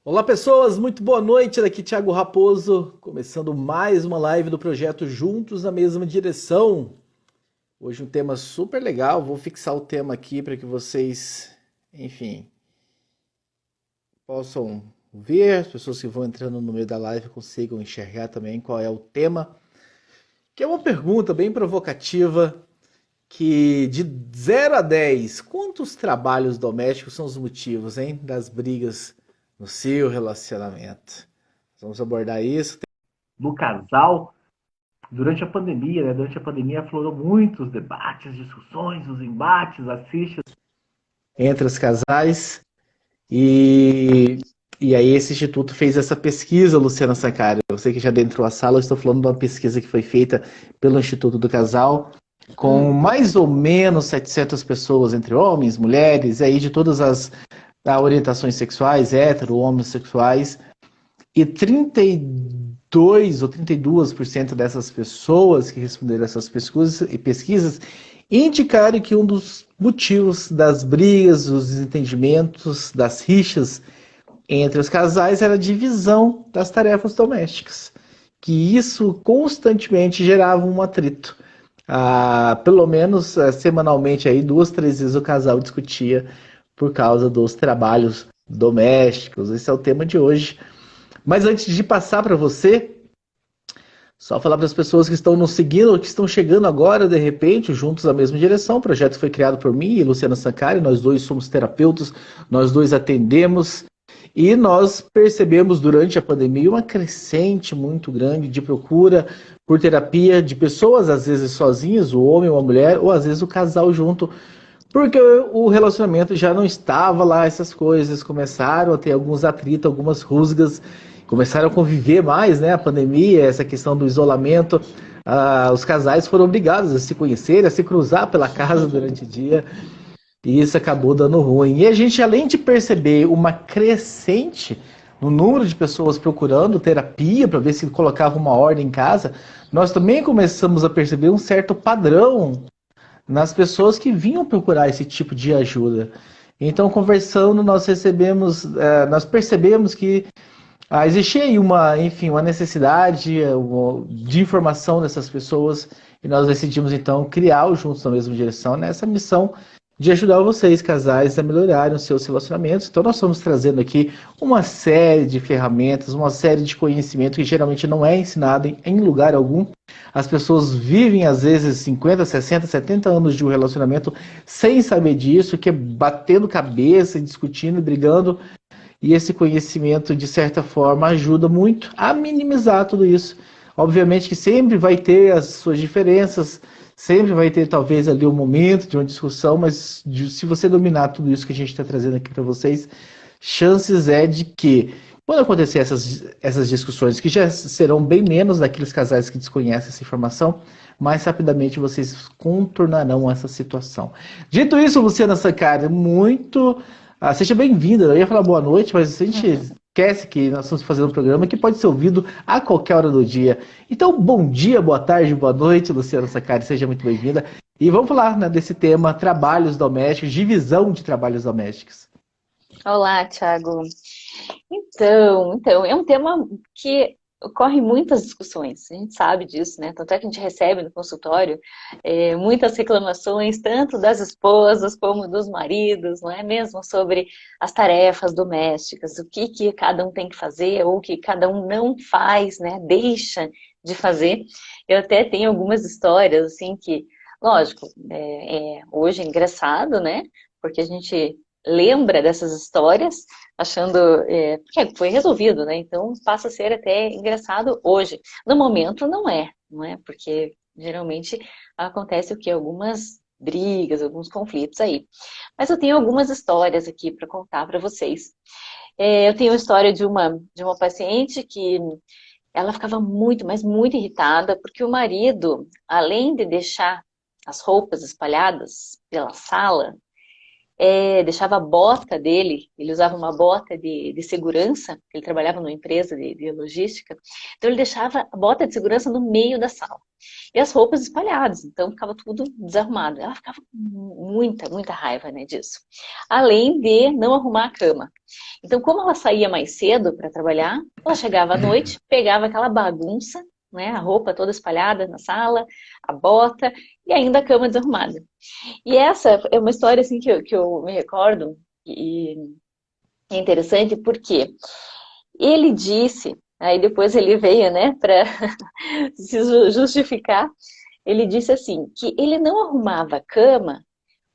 Olá pessoas, muito boa noite, daqui Thiago Raposo, começando mais uma live do projeto Juntos na Mesma Direção. Hoje um tema super legal, vou fixar o tema aqui para que vocês, enfim, possam ver, as pessoas que vão entrando no meio da live consigam enxergar também qual é o tema, que é uma pergunta bem provocativa, que de 0 a 10, quantos trabalhos domésticos são os motivos, hein, das brigas no seu relacionamento? Vamos abordar isso. No casal, durante a pandemia, né? Durante a pandemia aflorou muitos debates, discussões, os embates, as fichas. Entre os casais e, e aí esse instituto fez essa pesquisa, Luciana Sancari. Você que já adentrou a sala, eu estou falando de uma pesquisa que foi feita pelo Instituto do Casal, com mais ou menos 700 pessoas, entre homens, mulheres, e aí de todas as orientações sexuais, hétero, homossexuais, e 32 ou 32% dessas pessoas que responderam essas pesquisas indicaram que um dos motivos das brigas, dos desentendimentos, das rixas entre os casais era a divisão das tarefas domésticas, que isso constantemente gerava um atrito. Pelo menos semanalmente, aí, 2, 3 vezes o casal discutia por causa dos trabalhos domésticos. Esse é o tema de hoje. Mas antes de passar para você, só falar para as pessoas que estão nos seguindo ou que estão chegando agora, de repente, juntos na mesma direção. O projeto foi criado por mim e Luciana Sancari. Nós dois somos terapeutas, nós dois atendemos. E nós percebemos durante a pandemia uma crescente muito grande de procura por terapia de pessoas, às vezes sozinhas, o homem ou a mulher, ou às vezes o casal junto, porque o relacionamento já não estava lá, essas coisas começaram a ter alguns atritos, algumas rusgas, começaram a conviver mais, né? A pandemia, essa questão do isolamento, os casais foram obrigados a se conhecer, a se cruzar pela casa durante o dia, e isso acabou dando ruim. E a gente, além de perceber uma crescente no número de pessoas procurando terapia para ver se colocava uma ordem em casa, nós também começamos a perceber um certo padrão nas pessoas que vinham procurar esse tipo de ajuda. Então, conversando, nós percebemos que existia aí enfim, uma necessidade de informação dessas pessoas e nós decidimos então criar o Juntos na Mesma Direção nessa missão de ajudar vocês, casais, a melhorarem os seus relacionamentos. Então nós estamos trazendo aqui uma série de ferramentas, uma série de conhecimento que geralmente não é ensinado em lugar algum. As pessoas vivem às vezes 50, 60, 70 anos de um relacionamento sem saber disso, que é batendo cabeça, discutindo, brigando, e esse conhecimento, de certa forma, ajuda muito a minimizar tudo isso. Obviamente que sempre vai ter as suas diferenças, sempre vai ter talvez ali um momento de uma discussão, mas se você dominar tudo isso que a gente está trazendo aqui para vocês, chances é de que, quando acontecer essas discussões, que já serão bem menos daqueles casais que desconhecem essa informação, mais rapidamente vocês contornarão essa situação. Dito isso, Luciana Sancari, seja bem-vinda. Eu ia falar boa noite, mas a gente esquece que nós estamos fazendo um programa que pode ser ouvido a qualquer hora do dia. Então, bom dia, boa tarde, boa noite, Luciana Sancari, seja muito bem-vinda. E vamos falar, né, desse tema, trabalhos domésticos, divisão de trabalhos domésticos. Olá, Thiago. Então, é um tema que ocorre muitas discussões, a gente sabe disso, né? Tanto é que a gente recebe no consultório muitas reclamações, tanto das esposas como dos maridos, não é mesmo? Sobre as tarefas domésticas, o que cada um tem que fazer ou o que cada um não faz, né? Deixa de fazer. Eu até tenho algumas histórias, assim, que, lógico, hoje é engraçado, né? Porque a gente lembra dessas histórias, achando que foi resolvido, né? Então passa a ser até engraçado hoje. No momento não é? Porque geralmente acontece o que? Algumas brigas, alguns conflitos aí. Mas eu tenho algumas histórias aqui para contar para vocês. Eu tenho a história de uma paciente que ela ficava muito, mas muito irritada, porque o marido, além de deixar as roupas espalhadas pela sala, deixava a bota dele, ele usava uma bota de segurança, ele trabalhava numa empresa de logística, então ele deixava a bota de segurança no meio da sala. E as roupas espalhadas, então ficava tudo desarrumado. Ela ficava com muita raiva, né, disso. Além de não arrumar a cama. Então, como ela saía mais cedo para trabalhar, ela chegava à noite, pegava aquela bagunça, né, a roupa toda espalhada na sala, a bota e ainda a cama desarrumada. E essa é uma história assim que eu me recordo e é interessante porque ele disse, aí depois ele veio, né, para se justificar, ele disse assim, que ele não arrumava a cama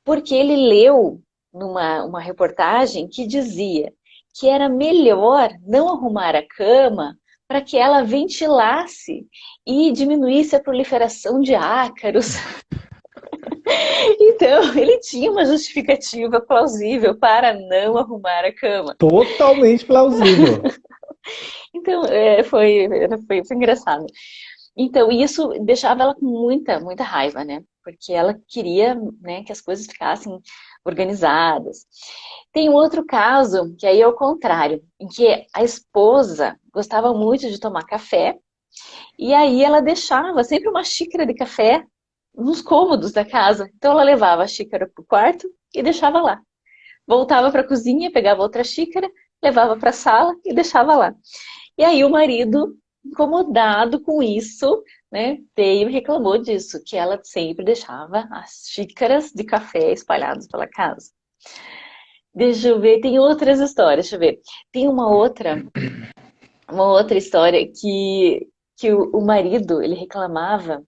porque ele leu numa reportagem que dizia que era melhor não arrumar a cama para que ela ventilasse e diminuísse a proliferação de ácaros. Então, ele tinha uma justificativa plausível para não arrumar a cama. Totalmente plausível. Então, foi engraçado. Então, isso deixava ela com muita raiva, né? Porque ela queria, né, que as coisas ficassem organizadas. Tem um outro caso, que aí é o contrário, em que a esposa gostava muito de tomar café, e aí ela deixava sempre uma xícara de café nos cômodos da casa. Então ela levava a xícara para o quarto e deixava lá. Voltava para a cozinha, pegava outra xícara, levava para a sala e deixava lá. E aí o marido, incomodado com isso, né, veio e reclamou disso, que ela sempre deixava as xícaras de café espalhadas pela casa. Deixa eu ver, tem outras histórias, deixa eu ver. Tem uma outra história que o marido, ele reclamava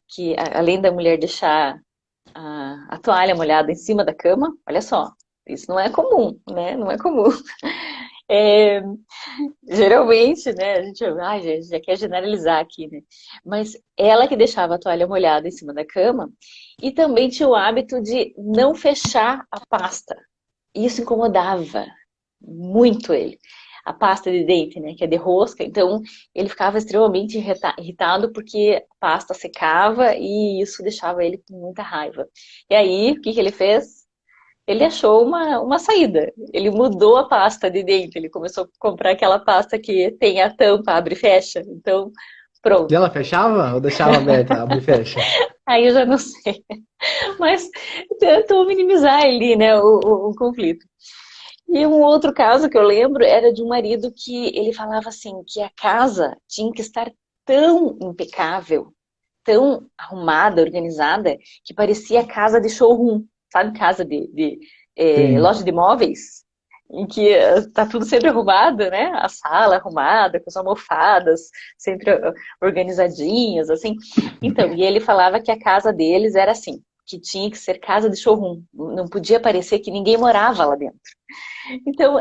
que, além da mulher deixar a toalha molhada em cima da cama, olha só, isso não é comum, né? Não é comum. Geralmente, né, a gente já quer generalizar aqui, né? Mas ela que deixava a toalha molhada em cima da cama e também tinha o hábito de não fechar a pasta. Isso incomodava muito ele. A pasta de dente, né, que é de rosca, então ele ficava extremamente irritado porque a pasta secava e isso deixava ele com muita raiva. E aí, o que ele fez? Ele achou uma saída. Ele mudou a pasta de dente, ele começou a comprar aquela pasta que tem a tampa, abre e fecha. Então, pronto. E ela fechava ou deixava aberta, abre e fecha? Aí eu já não sei. Mas tentou minimizar ali, né, o conflito. E um outro caso que eu lembro era de um marido que ele falava assim, que a casa tinha que estar tão impecável, tão arrumada, organizada, que parecia casa de showroom, sabe? Casa de loja de móveis, em que tá tudo sempre arrumado, né? A sala arrumada, com as almofadas sempre organizadinhas, assim. Então, e ele falava que a casa deles era assim, que tinha que ser casa de showroom, não podia parecer que ninguém morava lá dentro. Então,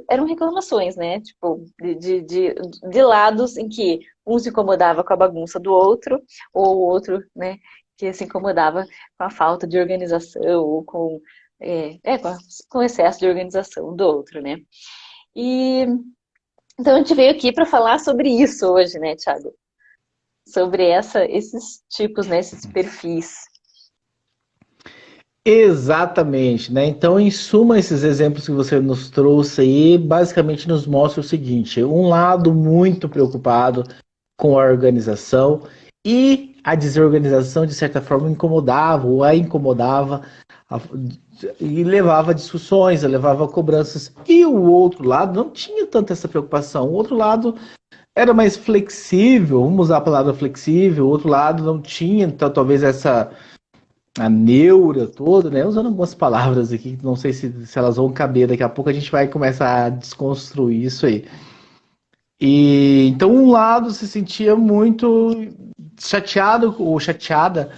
eram reclamações, né? Tipo, de lados em que um se incomodava com a bagunça do outro, ou o outro, né, que se incomodava com a falta de organização, ou com o excesso de organização do outro, né? E então a gente veio aqui para falar sobre isso hoje, né, Thiago? Sobre esses tipos, né, esses perfis. Exatamente, né? Então, em suma, esses exemplos que você nos trouxe aí, basicamente nos mostra o seguinte: um lado muito preocupado com a organização e a desorganização, de certa forma, incomodava ou a incomodava e levava a discussões, levava a cobranças. E o outro lado não tinha tanta essa preocupação. O outro lado era mais flexível, vamos usar a palavra flexível, o outro lado não tinha, então, talvez a neura toda, né? Usando algumas palavras aqui, não sei se elas vão caber, daqui a pouco a gente vai começar a desconstruir isso aí. E então um lado se sentia muito chateado ou chateada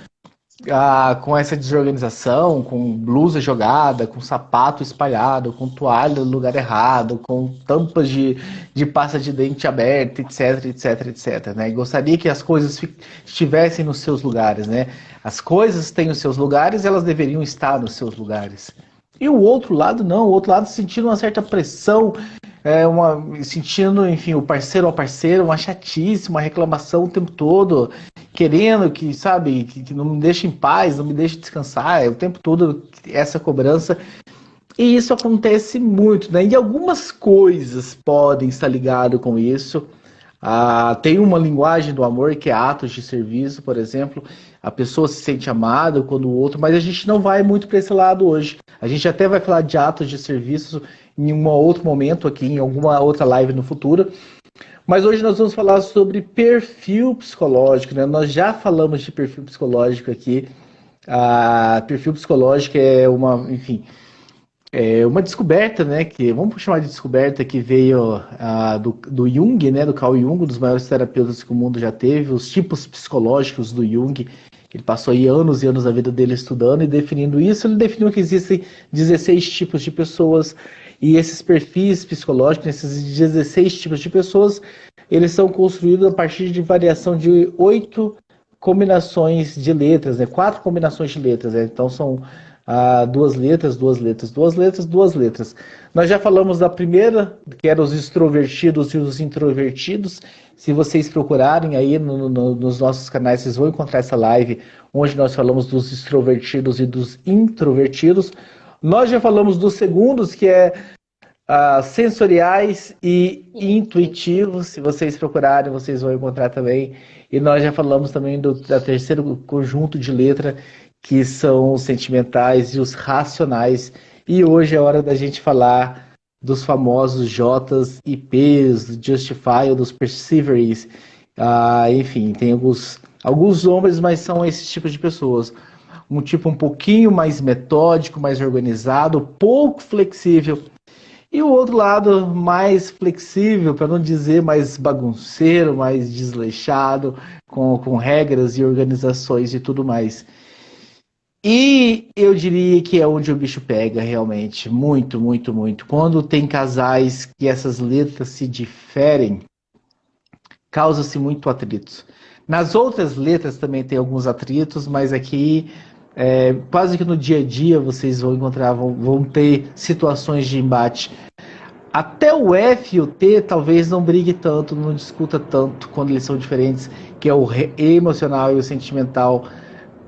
com essa desorganização, com blusa jogada, com sapato espalhado, com toalha no lugar errado, com tampas de pasta de dente aberta, etc, etc, etc, né? E gostaria que as coisas estivessem nos seus lugares, né? As coisas têm os seus lugares, elas deveriam estar nos seus lugares. E o outro lado não, o outro lado sentindo uma certa pressão, sentindo, enfim, o parceiro ao parceiro, uma chatice, uma reclamação o tempo todo, querendo que, sabe, que não me deixe em paz, não me deixe descansar, o tempo todo essa cobrança. E isso acontece muito, né? E algumas coisas podem estar ligadas com isso. Tem uma linguagem do amor que é atos de serviço, por exemplo. A pessoa se sente amada quando o outro, mas a gente não vai muito para esse lado hoje. A gente até vai falar de atos de serviço em um outro momento aqui, em alguma outra live no futuro. Mas hoje nós vamos falar sobre perfil psicológico, né? Nós já falamos de perfil psicológico aqui. Perfil psicológico é enfim, é uma descoberta, né? Que vamos chamar de descoberta que veio do Jung, né? Do Carl Jung, um dos maiores terapeutas que o mundo já teve, os tipos psicológicos do Jung. Ele passou aí anos e anos da vida dele estudando e definindo isso. Ele definiu que existem 16 tipos de pessoas e esses perfis psicológicos, esses 16 tipos de pessoas, eles são construídos a partir de variação de 8 combinações de letras, né? 4 combinações de letras, né? Então são 2 letras, 2 letras, 2 letras, 2 letras. Nós já falamos da primeira, que eram os extrovertidos e os introvertidos. Se vocês procurarem aí nos nossos canais, vocês vão encontrar essa live onde nós falamos dos extrovertidos e dos introvertidos. Nós já falamos dos segundos, que é sensoriais e intuitivos. Se vocês procurarem, vocês vão encontrar também. E nós já falamos também da terceiro conjunto de letra, que são os sentimentais e os racionais. E hoje é hora da gente falar dos famosos J's e P's, do Justify, dos Perseveres. Enfim, tem alguns homens, mas são esses tipos de pessoas. Um tipo um pouquinho mais metódico, mais organizado, pouco flexível. E o outro lado mais flexível, para não dizer mais bagunceiro, mais desleixado, com regras e organizações e tudo mais. E eu diria que é onde o bicho pega realmente, muito, muito, muito. Quando tem casais que essas letras se diferem, causa-se muito atritos. Nas outras letras também tem alguns atritos, mas aqui quase que no dia a dia vocês vão encontrar, vão ter situações de embate. Até o F e o T talvez não brigue tanto, não discuta tanto quando eles são diferentes, que é o emocional e o sentimental.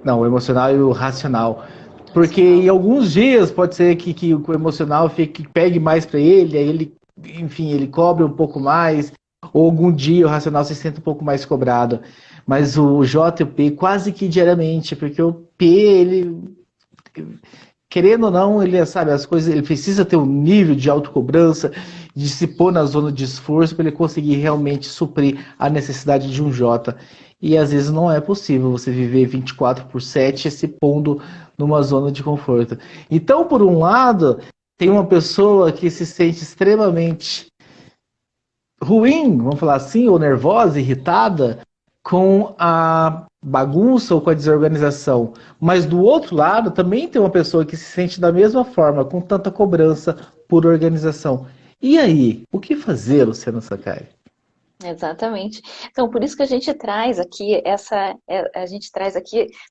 Não, o emocional e o racional. Porque em alguns dias pode ser que o emocional pegue mais para ele, aí ele, enfim, ele cobre um pouco mais, ou algum dia o racional se sente um pouco mais cobrado. Mas o J e o P quase que diariamente, porque o P, ele, querendo ou não, ele sabe as coisas, ele precisa ter um nível de autocobrança, de se pôr na zona de esforço para ele conseguir realmente suprir a necessidade de um J. E às vezes não é possível você viver 24/7 se pondo numa zona de conforto. Então, por um lado, tem uma pessoa que se sente extremamente ruim, vamos falar assim, ou nervosa, irritada, com a bagunça ou com a desorganização. Mas do outro lado, também tem uma pessoa que se sente da mesma forma, com tanta cobrança por organização. E aí, o que fazer, Luciano Sakai? Exatamente. Então, por isso que a gente traz aqui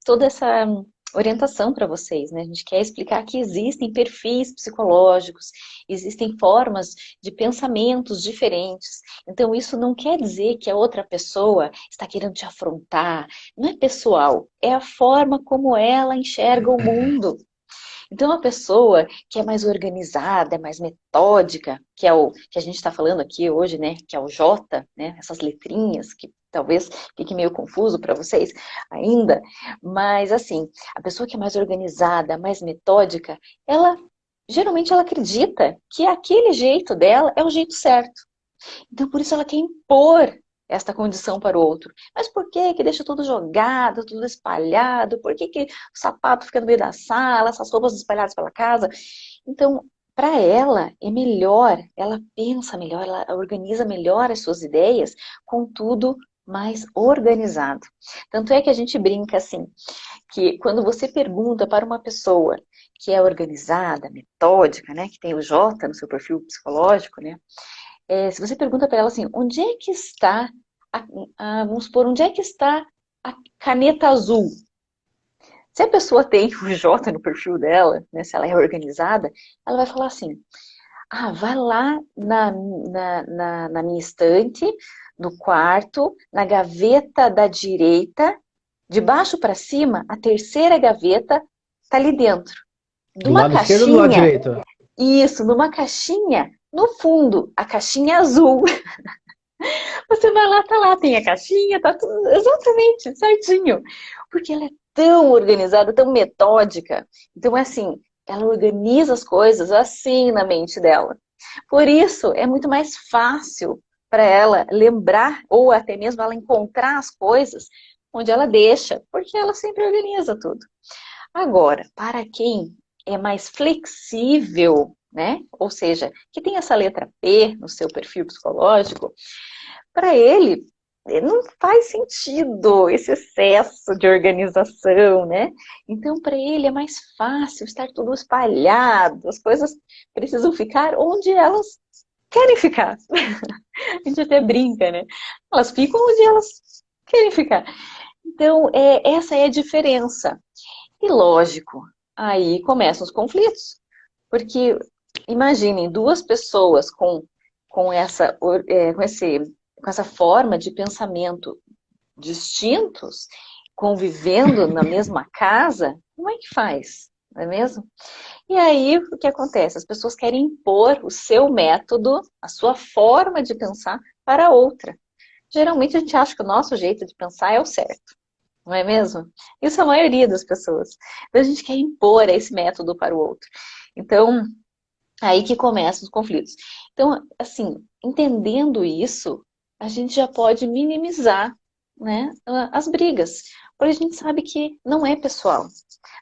toda essa orientação para vocês, né? A gente quer explicar que existem perfis psicológicos, existem formas de pensamentos diferentes. Então, isso não quer dizer que a outra pessoa está querendo te afrontar. Não é pessoal, é a forma como ela enxerga o mundo. Então, a pessoa que é mais organizada, é mais metódica, que é o que a gente está falando aqui hoje, né? Que é o J, né? Essas letrinhas que talvez fique meio confuso para vocês ainda, mas assim, a pessoa que é mais organizada, mais metódica, geralmente ela acredita que aquele jeito dela é o jeito certo. Então, por isso ela quer impor esta condição para o outro. Mas por que que deixa tudo jogado, tudo espalhado? Por que que o sapato fica no meio da sala, essas roupas espalhadas pela casa? Então, para ela, é melhor, ela pensa melhor, ela organiza melhor as suas ideias com tudo mais organizado. Tanto é que a gente brinca assim, que quando você pergunta para uma pessoa que é organizada, metódica, né, que tem o J no seu perfil psicológico, né, se você pergunta para ela assim, onde é que está, vamos supor, onde é que está a caneta azul? Se a pessoa tem o J no perfil dela, né, se ela é organizada, ela vai falar assim, vai lá na minha estante, no quarto, na gaveta da direita, de baixo para cima, a terceira gaveta está ali dentro. Do lado esquerdo ou do lado direito? Isso, numa caixinha, no fundo, a caixinha azul. Você vai lá, tá lá, tem a caixinha, tá tudo exatamente certinho. Porque ela é tão organizada, tão metódica. Então, é assim, ela organiza as coisas assim na mente dela. Por isso, é muito mais fácil para ela lembrar, ou até mesmo ela encontrar as coisas onde ela deixa, porque ela sempre organiza tudo. Agora, para quem é mais flexível, né? Ou seja, que tem essa letra P no seu perfil psicológico, para ele não faz sentido esse excesso de organização, né? Então, para ele é mais fácil estar tudo espalhado, as coisas precisam ficar onde elas querem ficar. A gente até brinca, né? Elas ficam onde elas querem ficar. Então, essa é a diferença. E lógico, aí começam os conflitos. Porque imaginem duas pessoas com essa forma de pensamento distintos, convivendo na mesma casa, como é que faz? Não é mesmo? E aí, o que acontece? As pessoas querem impor o seu método, a sua forma de pensar para a outra. Geralmente a gente acha que o nosso jeito de pensar é o certo, não é mesmo? Isso é a maioria das pessoas. Então a gente quer impor esse método para o outro. Então, aí que começam os conflitos. Então, assim, entendendo isso, a gente já pode minimizar, né, as brigas. Porque a gente sabe que não é pessoal.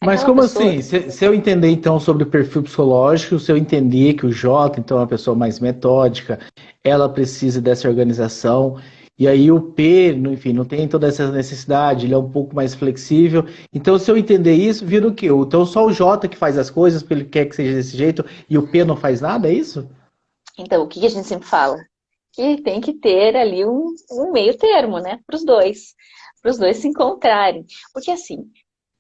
Mas Aquela como pessoa. assim? Se eu entender então sobre o perfil psicológico, se eu entender que o Jota, então, é uma pessoa mais metódica, ela precisa dessa organização, e aí o P, enfim, não tem toda essa necessidade, ele é um pouco mais flexível. Então, se eu entender isso, vira o quê? Então, só o Jota que faz as coisas, porque ele quer que seja desse jeito, e o P não faz nada, é isso? Então, o que a gente sempre fala? Que tem que ter ali um meio termo, né? Para os dois se encontrarem. Porque assim,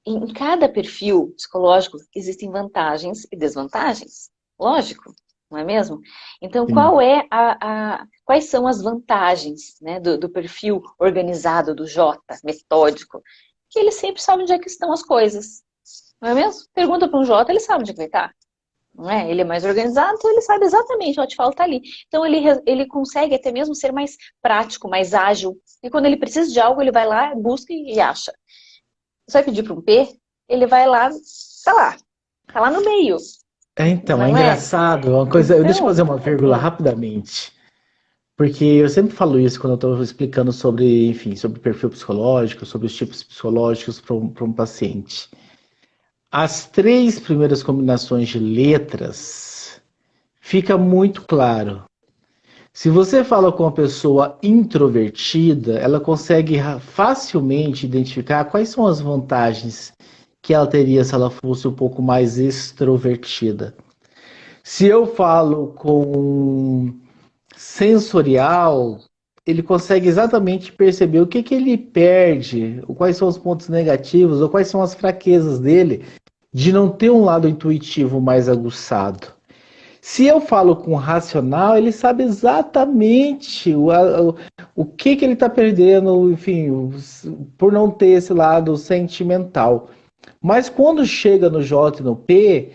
em cada perfil psicológico existem vantagens e desvantagens. Lógico, não é mesmo? Então, Sim. quais são as vantagens, né, do perfil organizado, do J, metódico? Que ele sempre sabe onde é que estão as coisas. Não é mesmo? Pergunta para um J, ele sabe onde é que vai estar. Não é? Ele é mais organizado, então ele sabe exatamente onde falta ali. Então ele consegue até mesmo ser mais prático, mais ágil. E quando ele precisa de algo, ele vai lá, busca e acha. Você vai pedir para um P, ele vai lá, tá lá no meio, Então, é não é? engraçado, uma coisa, deixa eu Então, fazer uma vírgula rapidamente. Porque eu sempre falo isso quando eu estou explicando sobre, enfim, sobre perfil psicológico, sobre os tipos psicológicos para um paciente. As três primeiras combinações de letras fica muito claro. Se você fala com uma pessoa introvertida, ela consegue facilmente identificar quais são as vantagens que ela teria se ela fosse um pouco mais extrovertida. Se eu falo com sensorial, ele consegue exatamente perceber o que ele perde, quais são os pontos negativos ou quais são as fraquezas dele de não ter um lado intuitivo mais aguçado. Se eu falo com racional, ele sabe exatamente o que ele está perdendo, enfim, por não ter esse lado sentimental. Mas quando chega no J e no P,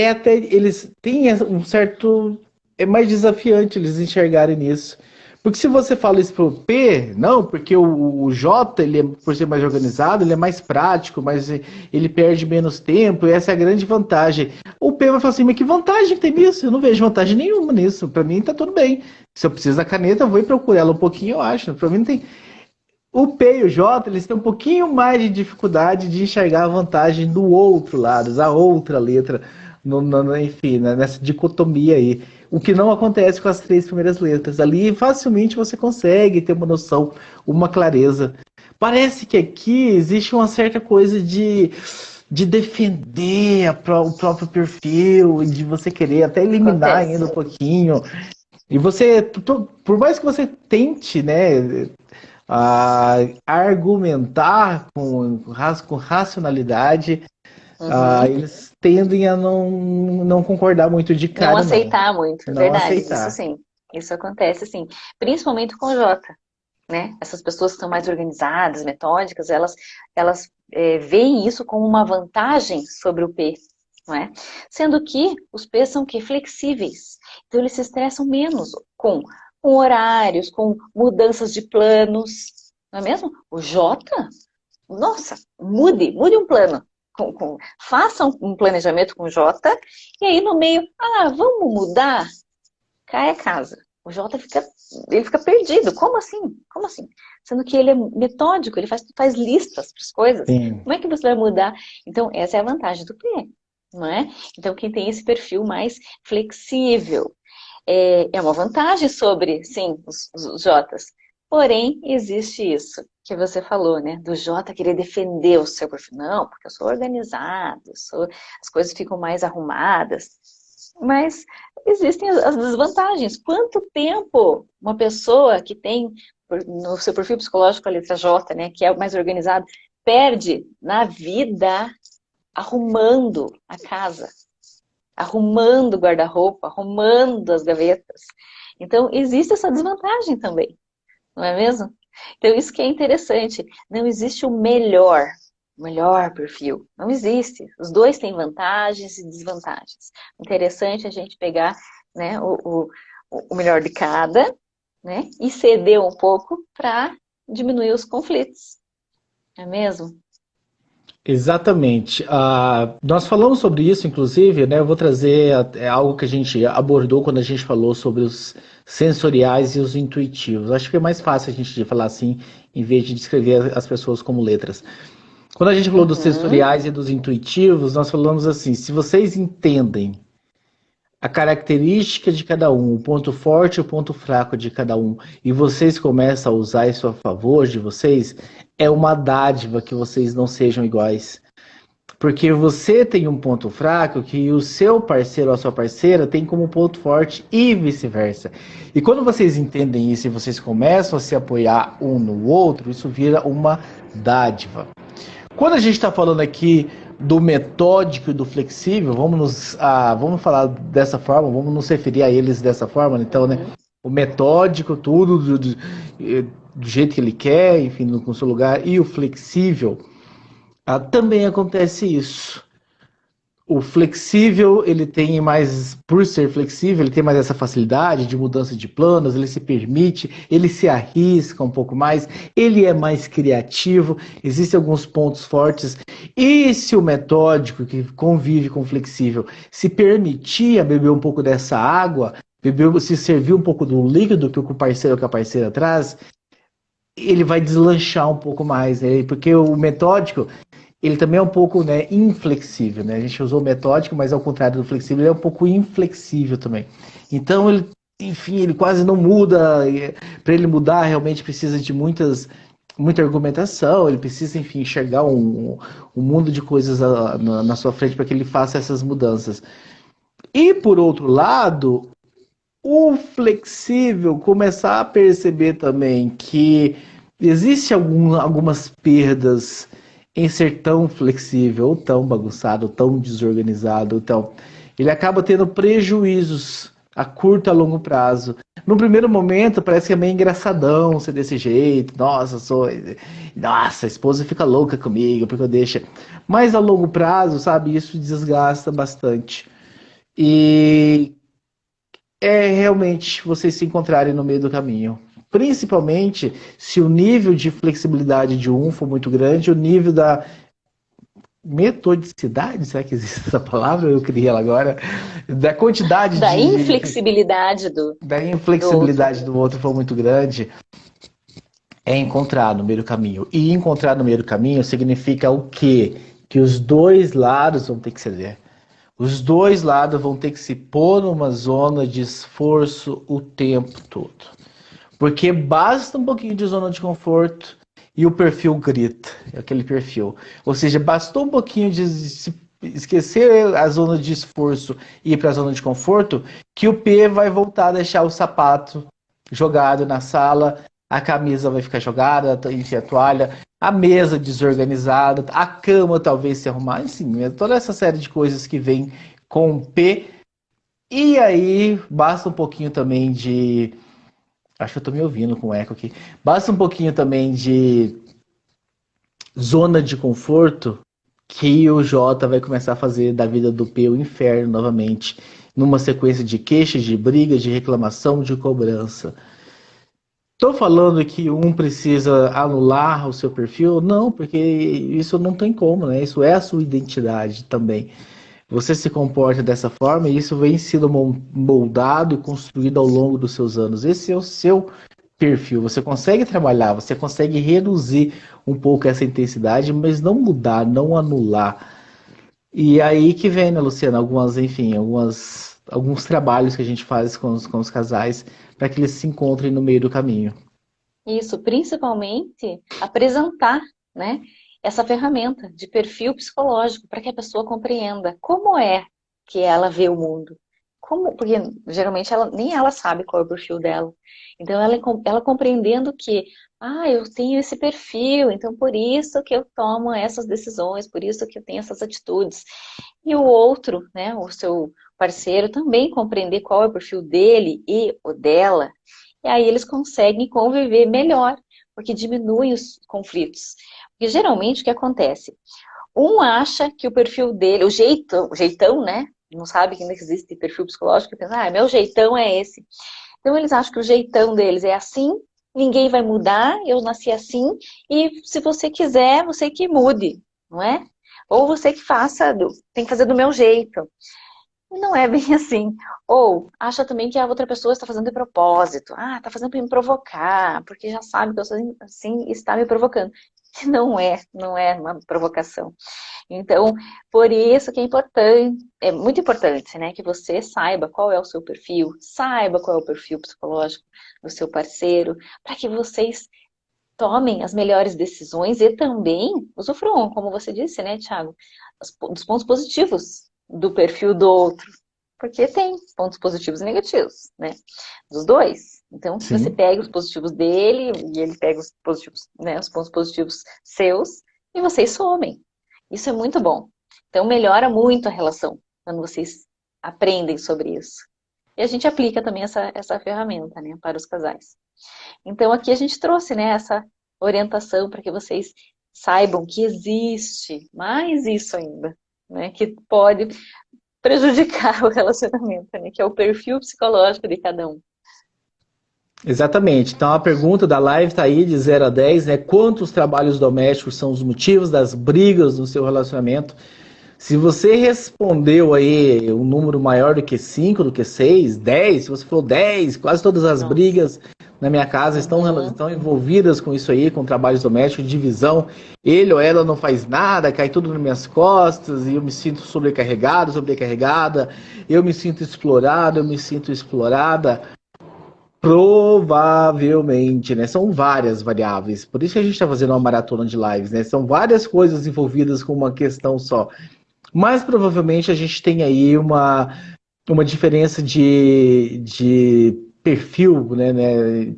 até eles têm um certo. É mais desafiante eles enxergarem nisso. Porque se você fala isso pro P, não, porque o J, ele por ser mais organizado, ele é mais prático, mas ele perde menos tempo, e essa é a grande vantagem. O P vai falar assim, mas que vantagem tem nisso? Eu não vejo vantagem nenhuma nisso. Para mim tá tudo bem. Se eu preciso da caneta, eu vou procurar ela um pouquinho, eu acho. Para mim não tem. O P e o J, eles têm um pouquinho mais de dificuldade de enxergar a vantagem do outro lado, da outra letra, enfim, nessa dicotomia aí. O que não acontece com as três primeiras letras. Ali facilmente você consegue ter uma noção, uma clareza. Parece que aqui existe uma certa coisa de defender o próprio perfil, de você querer até eliminar acontece. ainda um pouquinho. E você, por mais que você tente, né, argumentar com racionalidade, Uhum. eles tendem a não concordar muito de Não cara, não. aceitar muito, é Não verdade, isso aceitar. sim. Isso acontece, sim. Principalmente com o J, né? Essas pessoas que são mais organizadas, metódicas, elas veem isso como uma vantagem sobre o P, não é? Sendo que os P's são que flexíveis. Então eles se estressam menos com horários, com mudanças de planos, não é mesmo? O J, nossa, mude um plano. Faça um planejamento com o J, e aí no meio, vamos mudar? Cai a casa. O J fica perdido. Como assim? Como assim? Sendo que ele é metódico, ele faz listas para as coisas. Sim. Como é que você vai mudar? Então, essa é a vantagem do P, não é? Então, quem tem esse perfil mais flexível é uma vantagem sobre, sim, os Js. Porém, existe isso que você falou, né? Do J querer defender o seu perfil. Não, porque eu sou organizado, as coisas ficam mais arrumadas. Mas existem as desvantagens. Quanto tempo uma pessoa que tem no seu perfil psicológico a letra J, né, que é o mais organizado, perde na vida arrumando a casa, arrumando o guarda-roupa, arrumando as gavetas. Então, existe essa desvantagem também, não é mesmo? Então, isso que é interessante. Não existe o melhor perfil. Não existe. Os dois têm vantagens e desvantagens. Interessante a gente pegar, né, o melhor de cada, né, e ceder um pouco para diminuir os conflitos. Não é mesmo? Exatamente. Nós falamos sobre isso, inclusive, né? Eu vou trazer algo que a gente abordou quando a gente falou sobre os sensoriais e os intuitivos. Acho que é mais fácil a gente falar assim, em vez de descrever as pessoas como letras. Quando a gente falou dos sensoriais e dos intuitivos, nós falamos assim: se vocês entendem a característica de cada um, o ponto forte e o ponto fraco de cada um, e vocês começam a usar isso a favor de vocês, é uma dádiva que vocês não sejam iguais. Porque você tem um ponto fraco que o seu parceiro ou a sua parceira tem como ponto forte e vice-versa. E quando vocês entendem isso e vocês começam a se apoiar um no outro, isso vira uma dádiva. Quando a gente está falando aqui do metódico e do flexível, vamos falar dessa forma, vamos nos referir a eles dessa forma, então, né? O metódico, tudo do jeito que ele quer, enfim, no seu lugar, e o flexível, também acontece isso. O flexível, ele tem mais, por ser flexível, ele tem mais essa facilidade de mudança de planos, ele se permite, ele se arrisca um pouco mais, ele é mais criativo, existem alguns pontos fortes. E se o metódico, que convive com o flexível, se permitir beber um pouco dessa água, se servir um pouco do líquido que o parceiro ou que a parceira traz, ele vai deslanchar um pouco mais, né? Porque o metódico, ele também é um pouco, né, inflexível, né? A gente usou metódico, mas ao contrário do flexível, ele é um pouco inflexível também. Então, ele quase não muda. Para ele mudar, realmente precisa de muita argumentação, ele precisa, enfim, enxergar um mundo de coisas na sua frente para que ele faça essas mudanças. E, por outro lado, o flexível começar a perceber também que existe algumas perdas em ser tão flexível, ou tão bagunçado, ou tão desorganizado. Então, ele acaba tendo prejuízos a curto e a longo prazo. No primeiro momento, parece que é meio engraçadão ser desse jeito. Nossa, a esposa fica louca comigo, porque eu deixo. Mas a longo prazo, sabe, isso desgasta bastante. E é realmente vocês se encontrarem no meio do caminho. Principalmente se o nível de flexibilidade de um for muito grande, o nível da metodicidade, será que existe essa palavra? Eu criei ela agora. Da quantidade da inflexibilidade do outro for muito grande, é encontrar no meio do caminho. E encontrar no meio do caminho significa o quê? Que os dois lados vão ter que ceder. Os dois lados vão ter que se pôr numa zona de esforço o tempo todo. Porque basta um pouquinho de zona de conforto e o perfil grita, aquele perfil. Ou seja, bastou um pouquinho de esquecer a zona de esforço e ir para a zona de conforto, que o P vai voltar a deixar o sapato jogado na sala, a camisa vai ficar jogada, enfim, a toalha, a mesa desorganizada, a cama talvez se arrumar, enfim, toda essa série de coisas que vem com o P. E aí, basta um pouquinho também de... Acho que eu tô me ouvindo com eco aqui. Basta um pouquinho também de zona de conforto que o J vai começar a fazer da vida do P o inferno novamente, numa sequência de queixas, de brigas, de reclamação, de cobrança. Estou falando que um precisa anular o seu perfil? Não, porque isso não tem como, né? Isso é a sua identidade também. Você se comporta dessa forma e isso vem sendo moldado e construído ao longo dos seus anos. Esse é o seu perfil. Você consegue trabalhar, você consegue reduzir um pouco essa intensidade, mas não mudar, não anular. E aí que vem, né, Luciana, alguns trabalhos que a gente faz com os casais para que eles se encontrem no meio do caminho. Isso, principalmente apresentar, né, essa ferramenta de perfil psicológico para que a pessoa compreenda como é que ela vê o mundo. Porque geralmente nem ela sabe qual é o perfil dela. Então ela compreendendo que, eu tenho esse perfil, então por isso que eu tomo essas decisões, por isso que eu tenho essas atitudes. E o outro, né, o seu parceiro também compreender qual é o perfil dele e o dela. E aí eles conseguem conviver melhor, porque diminuem os conflitos. Porque geralmente o que acontece? Um acha que o perfil dele, o jeitão, né? Não sabe que ainda existe perfil psicológico, e pensa, meu jeitão é esse. Então eles acham que o jeitão deles é assim, ninguém vai mudar, eu nasci assim, e se você quiser, você que mude, não é? Ou você que faça, tem que fazer do meu jeito. E não é bem assim. Ou acha também que a outra pessoa está fazendo de propósito. Está fazendo para me provocar, porque já sabe que eu sou assim e está me provocando. E não é uma provocação. Então, por isso que é importante, é muito importante, né, que você saiba qual é o seu perfil, saiba qual é o perfil psicológico do seu parceiro, para que vocês tomem as melhores decisões e também usufruam, como você disse, né, Thiago, dos pontos positivos do perfil do outro. Porque tem pontos positivos e negativos, né? Dos dois. Então, se você pega os positivos dele e ele pega os positivos, né, os pontos positivos seus, e vocês somem. Isso é muito bom. Então, melhora muito a relação quando vocês aprendem sobre isso. E a gente aplica também essa ferramenta, né, para os casais. Então, aqui a gente trouxe, né, essa orientação para que vocês saibam que existe mais isso ainda, né, que pode prejudicar o relacionamento, né, que é o perfil psicológico de cada um. Exatamente. Então a pergunta da live está aí de 0 a 10, né? Quantos trabalhos domésticos são os motivos das brigas no seu relacionamento? Se você respondeu aí um número maior do que 5, do que 6, 10, se você falou 10, quase todas as brigas na minha casa estão envolvidas com isso aí, com trabalhos domésticos, divisão. Ele ou ela não faz nada, cai tudo nas minhas costas e eu me sinto sobrecarregado, sobrecarregada, eu me sinto explorado, eu me sinto explorada. Provavelmente, né? São várias variáveis. Por isso que a gente está fazendo uma maratona de lives, né? São várias coisas envolvidas com uma questão só. Mas provavelmente a gente tem aí uma diferença de perfil, né?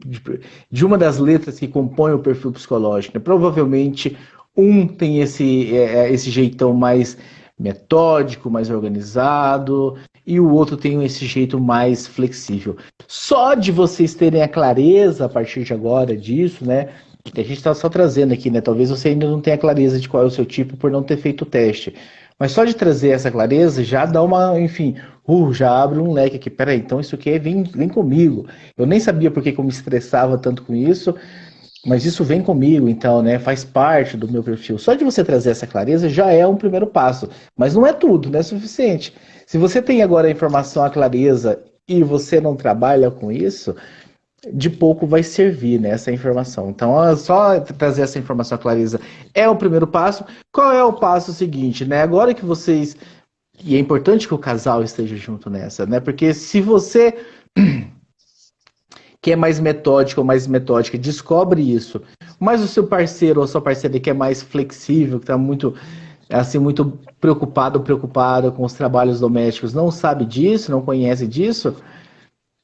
De uma das letras que compõe o perfil psicológico. Né? Provavelmente um tem esse jeitão mais metódico, mais organizado, e o outro tem esse jeito mais flexível. Só de vocês terem a clareza a partir de agora disso, né? A gente está só trazendo aqui, né? Talvez você ainda não tenha clareza de qual é o seu tipo por não ter feito o teste. Mas só de trazer essa clareza já dá enfim, já abre um leque aqui. Peraí, então isso aqui vem comigo. Eu nem sabia por que eu me estressava tanto com isso, mas isso vem comigo, então, né? Faz parte do meu perfil. Só de você trazer essa clareza já é um primeiro passo. Mas não é tudo, não é suficiente. Se você tem agora a informação, a clareza, e você não trabalha com isso, de pouco vai servir, né, essa informação. Então, só trazer essa informação, a clareza, é o primeiro passo. Qual é o passo seguinte, né? Agora que vocês... E é importante que o casal esteja junto nessa, né? Porque se você... que é mais metódico ou mais metódica, descobre isso, mas o seu parceiro ou a sua parceira que é mais flexível, que está muito, assim, muito preocupada com os trabalhos domésticos, não sabe disso, não conhece disso,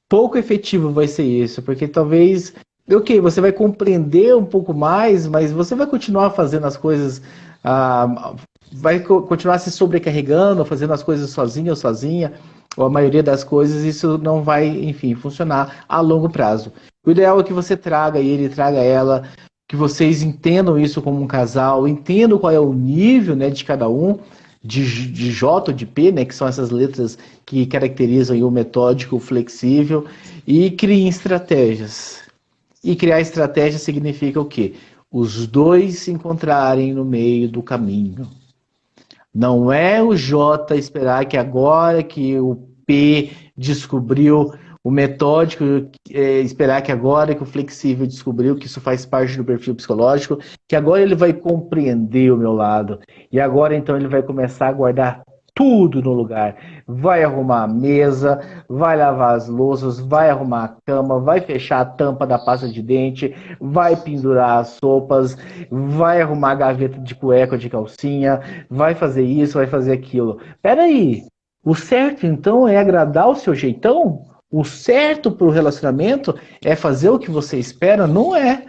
pouco efetivo vai ser isso, porque talvez, ok, você vai compreender um pouco mais, mas você vai continuar fazendo as coisas, vai continuar se sobrecarregando, fazendo as coisas sozinho ou sozinha, ou a maioria das coisas, isso não vai, enfim, funcionar a longo prazo. O ideal é que você traga ele, traga ela que vocês entendam isso como um casal, entendam qual é o nível, né, de cada um, de J ou de P, né, que são essas letras que caracterizam aí o metódico, o flexível, e criem estratégias. E criar estratégia significa o quê? Os dois se encontrarem no meio do caminho. Não é o J esperar que agora que o P descobriu o metódico, esperar que agora que o flexível descobriu que isso faz parte do perfil psicológico, que agora ele vai compreender o meu lado. E agora então ele vai começar a guardar tudo no lugar. Vai arrumar a mesa, vai lavar as louças, vai arrumar a cama, vai fechar a tampa da pasta de dente, vai pendurar as sopas, vai arrumar a gaveta de cueca ou de calcinha, vai fazer isso, vai fazer aquilo. Peraí, o certo então é agradar o seu jeitão? O certo para o relacionamento é fazer o que você espera? Não é.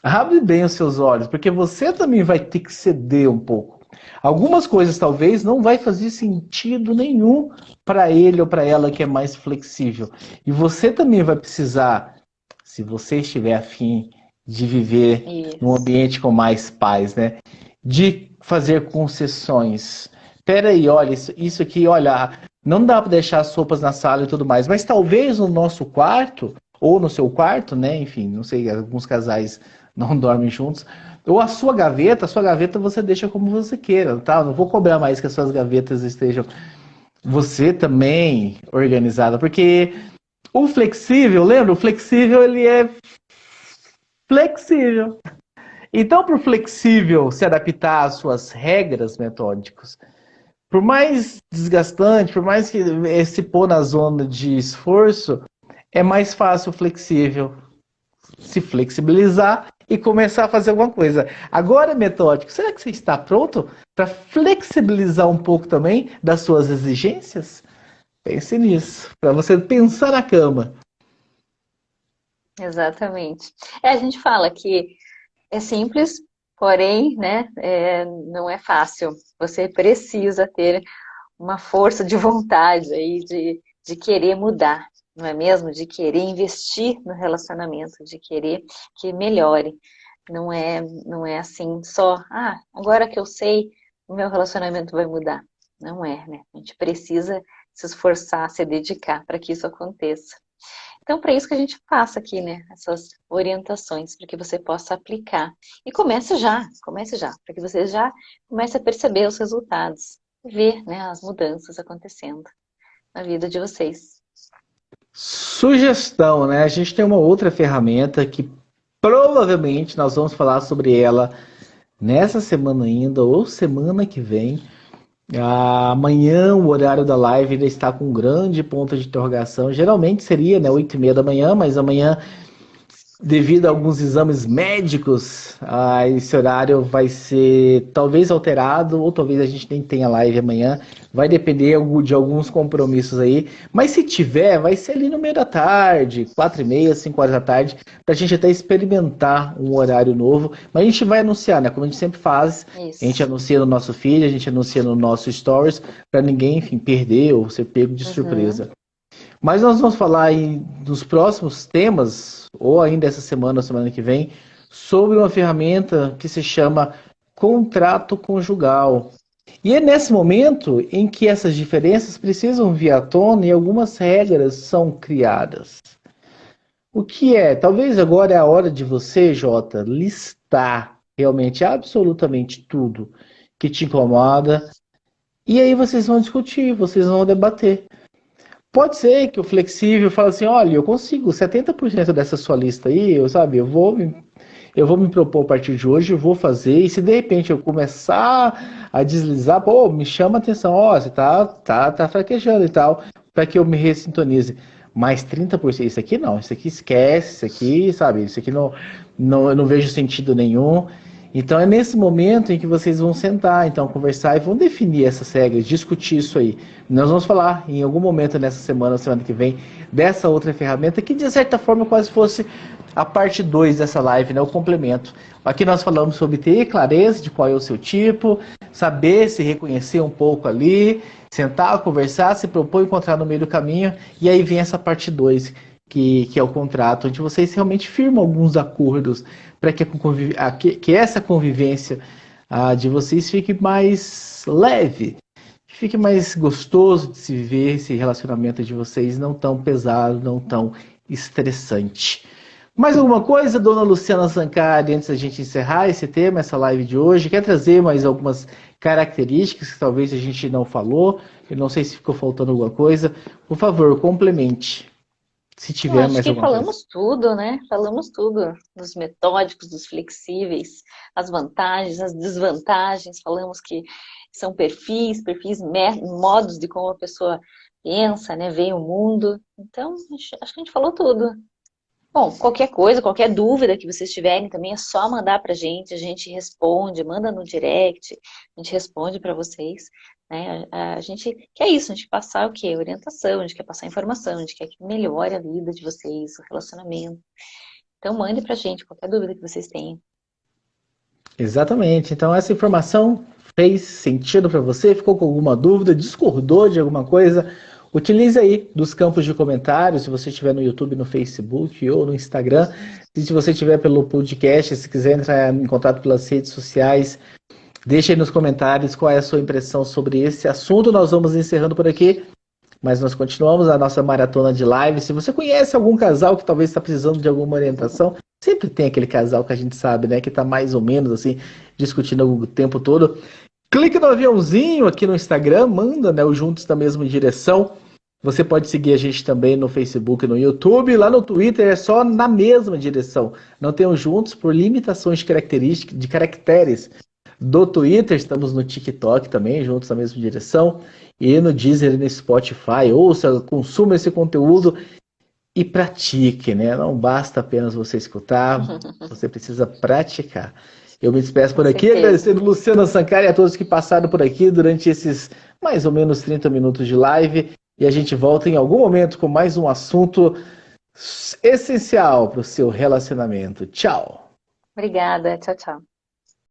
Abre bem os seus olhos, porque você também vai ter que ceder um pouco. Algumas coisas talvez não vai fazer sentido nenhum para ele ou para ela que é mais flexível. E você também vai precisar, se você estiver afim de viver num ambiente com mais paz, né? De fazer concessões. Peraí, olha, isso aqui, olha, não dá para deixar as sopas na sala e tudo mais, mas talvez no nosso quarto, ou no seu quarto, né? Enfim, não sei, alguns casais não dormem juntos. Ou a sua gaveta você deixa como você queira, tá? Não vou cobrar mais que as suas gavetas estejam você também organizada, porque o flexível, lembra? O flexível, ele é flexível. Então, para o flexível se adaptar às suas regras metódicas, por mais desgastante, por mais que se pôr na zona de esforço, é mais fácil o flexível se flexibilizar e começar a fazer alguma coisa. Agora, metódico, será que você está pronto para flexibilizar um pouco também das suas exigências? Pense nisso, para você pensar na cama. Exatamente. A gente fala que é simples, porém, né, não é fácil. Você precisa ter uma força de vontade aí de querer mudar, não é mesmo? De querer investir no relacionamento, de querer que melhore. Não é assim só, agora que eu sei, o meu relacionamento vai mudar. Não é, né? A gente precisa se esforçar, se dedicar para que isso aconteça. Então, para isso que a gente passa aqui, né? Essas orientações, para que você possa aplicar. E comece já, para que você já comece a perceber os resultados, ver, né, as mudanças acontecendo na vida de vocês. Sugestão, né? A gente tem uma outra ferramenta que provavelmente nós vamos falar sobre ela nessa semana ainda, ou semana que vem. Amanhã o horário da live ainda está com um grande ponto de interrogação. Geralmente seria, né, 8h30 da manhã, mas amanhã, devido a alguns exames médicos, esse horário vai ser talvez alterado, ou talvez a gente nem tenha live amanhã. Vai depender de alguns compromissos aí. Mas se tiver, vai ser ali no meio da tarde, 4h30, 5 horas da tarde, para a gente até experimentar um horário novo. Mas a gente vai anunciar, né? Como a gente sempre faz. Isso. A gente anuncia no nosso feed, a gente anuncia no nosso stories, para ninguém, enfim, perder ou ser pego de surpresa. Mas nós vamos falar aí nos próximos temas, ou ainda essa semana, semana que vem, sobre uma ferramenta que se chama contrato conjugal. E é nesse momento em que essas diferenças precisam vir à tona e algumas regras são criadas. O que é? Talvez agora é a hora de você, Jota, listar realmente absolutamente tudo que te incomoda. E aí vocês vão discutir, vocês vão debater. Pode ser que o flexível fale assim, olha, eu consigo 70% dessa sua lista aí, eu vou me propor a partir de hoje, eu vou fazer, e se de repente eu começar a deslizar, pô, me chama a atenção, você tá fraquejando e tal, para que eu me ressintonize. Mas 30%, isso aqui não, isso aqui esquece, isso aqui, isso aqui eu não vejo sentido nenhum. Então é nesse momento em que vocês vão sentar, então conversar e vão definir essas regras, discutir isso aí. Nós vamos falar em algum momento nessa semana que vem, dessa outra ferramenta que de certa forma quase fosse a parte 2 dessa live, né, o complemento. Aqui nós falamos sobre ter clareza de qual é o seu tipo, saber se reconhecer um pouco ali, sentar, conversar, se propor encontrar no meio do caminho, e aí vem essa parte 2, que é o contrato, onde vocês realmente firmam alguns acordos para que essa convivência de vocês fique mais leve, fique mais gostoso de se viver, esse relacionamento de vocês não tão pesado, não tão estressante. Mais alguma coisa, dona Luciana Sancari, antes da gente encerrar esse tema, essa live de hoje? Quer trazer mais algumas características que talvez a gente não falou? Eu não sei se ficou faltando alguma coisa. Por favor, complemente, se tiver mais alguma coisa. Falamos tudo, né? Falamos tudo, dos metódicos, dos flexíveis, as vantagens, as desvantagens. Falamos que são perfis, modos de como a pessoa pensa, né? Vê o mundo. Então, acho que a gente falou tudo. Bom, qualquer coisa, qualquer dúvida que vocês tiverem também é só mandar pra gente, a gente responde, manda no direct, a gente responde para vocês, né? A gente quer isso, a gente quer passar o quê? Orientação, a gente quer passar informação, a gente quer que melhore a vida de vocês, o relacionamento. Então mande pra gente qualquer dúvida que vocês tenham. Exatamente, então essa informação fez sentido para você? Ficou com alguma dúvida? Discordou de alguma coisa? Utilize aí dos campos de comentários, se você estiver no YouTube, no Facebook ou no Instagram. Se você estiver pelo podcast, se quiser entrar em contato pelas redes sociais, deixe aí nos comentários qual é a sua impressão sobre esse assunto. Nós vamos encerrando por aqui, mas nós continuamos a nossa maratona de live. Se você conhece algum casal que talvez está precisando de alguma orientação, sempre tem aquele casal que a gente sabe, né, que está mais ou menos assim, discutindo o tempo todo. Clique no aviãozinho aqui no Instagram, manda, né, o Juntos na Mesma Direção. Você pode seguir a gente também no Facebook e no YouTube. Lá no Twitter é só na mesma direção. Não tem o Juntos por limitações de caracteres do Twitter. Estamos no TikTok também, Juntos na Mesma Direção. E no Deezer e no Spotify. Ouça, consuma esse conteúdo e pratique, né? Não basta apenas você escutar, você precisa praticar. Eu me despeço por aqui, agradecendo Luciana Sancari e a todos que passaram por aqui durante esses mais ou menos 30 minutos de live. E a gente volta em algum momento com mais um assunto essencial para o seu relacionamento. Tchau! Obrigada, tchau, tchau.